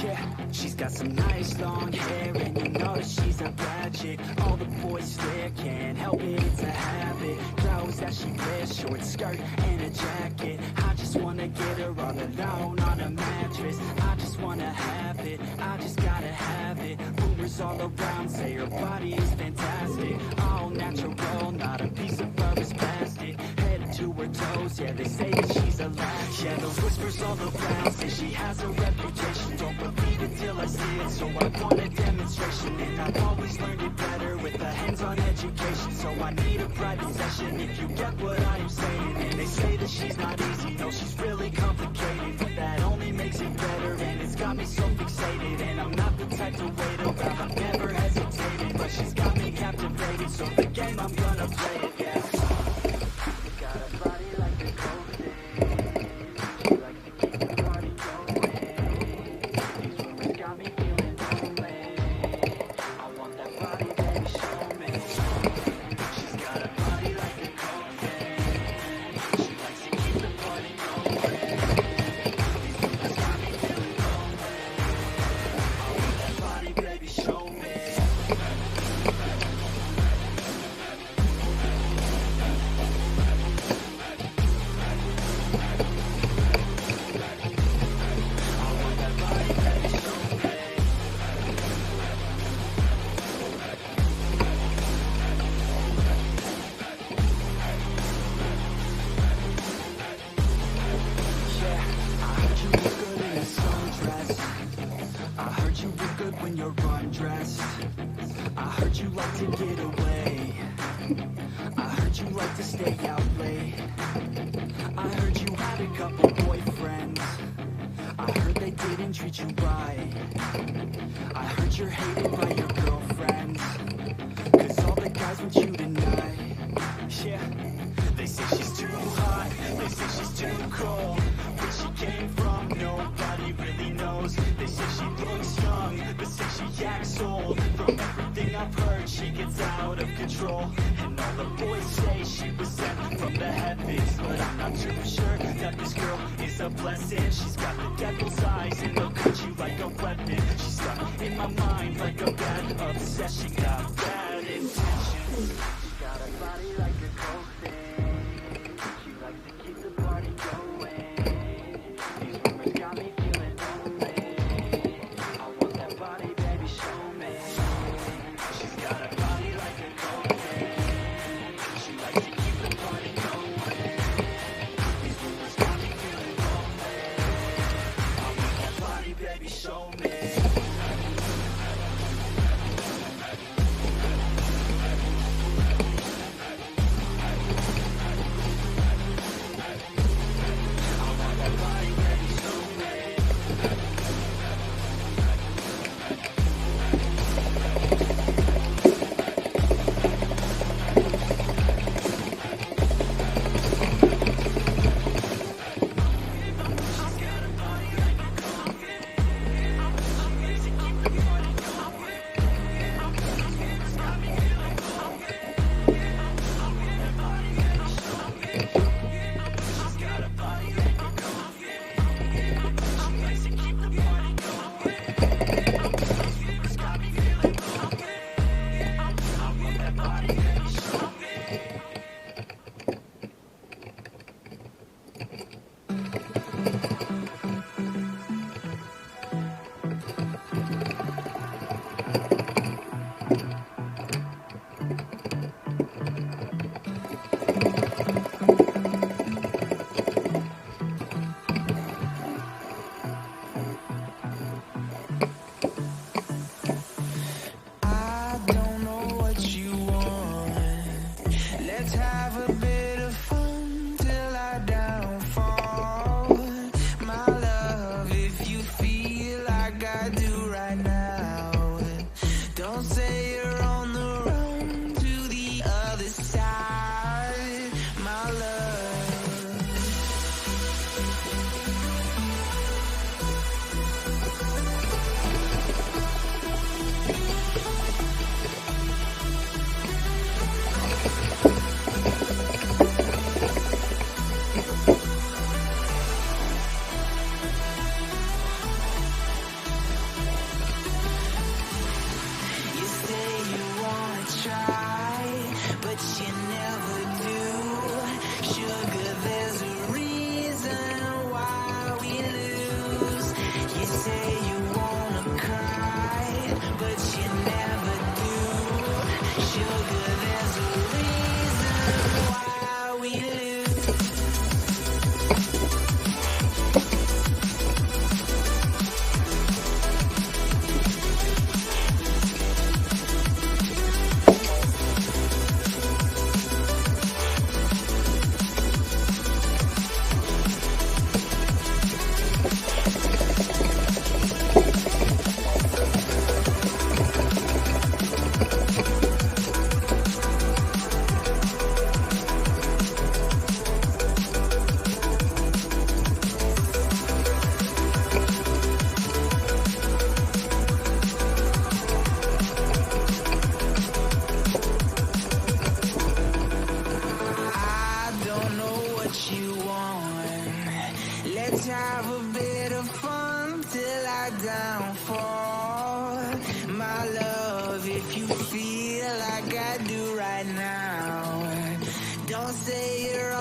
Yeah, she's got some nice long hair, and you know that she's a bad chick. All the boys stare, can't help it, it's a habit. Clothes that she wears, short skirt and a jacket. I just wanna get her all alone on a mattress. I just wanna have it, I just gotta have it. Rumors all around say her body is fantastic. All natural, not a piece of fur is plastic. Head to her toes, yeah, they say that she's a latch. Yeah, the whispers all around say she has a reputation. Don't believe it till I see it, so I want a demonstration. And I've always learned it better with a hands-on education. So I need a private session if you get what I am saying. And they say that she's not easy, no, she's really complicated. But that only makes it better, and it's got me so fixated. And I'm not the type to wait around, I've never hesitated. But she's got me captivated, so the game, I'm gonna play it, yeah. Got a body like a cocaine. She likes to keep the party going. These rumors got me feeling lonely. I want that body, baby, show me. She's got a body like a cocaine. She likes to keep the party going. These rumors got me feeling lonely. I want that body, baby, show me. I heard you look good when you're undressed. I heard you like to get away. I heard you like to stay out late. I heard you had a couple boyfriends. I heard they didn't treat you right. I heard you're hated by your girlfriends, 'cause all the guys want you tonight. Yeah, they say she's too hot, they say she's too cold. Where she came from, nobody really knows. They say she looks young, but say she acts old. From everything I've heard, she gets out of control. And all the boys say she was sent from the heavens, but I'm not too sure that this girl is a blessing. She's got the devil's eyes and they'll cut you like a weapon. She's stuck in my mind like a bad obsession. Got bad intentions. She got a body like a cocaine. She likes to keep the party going. These rumors got me feeling lonely. I want that body, baby, show me. She's got a body like a cocaine. She likes to keep the party going. These rumors got me feeling lonely. I want that body, baby, show me. say you're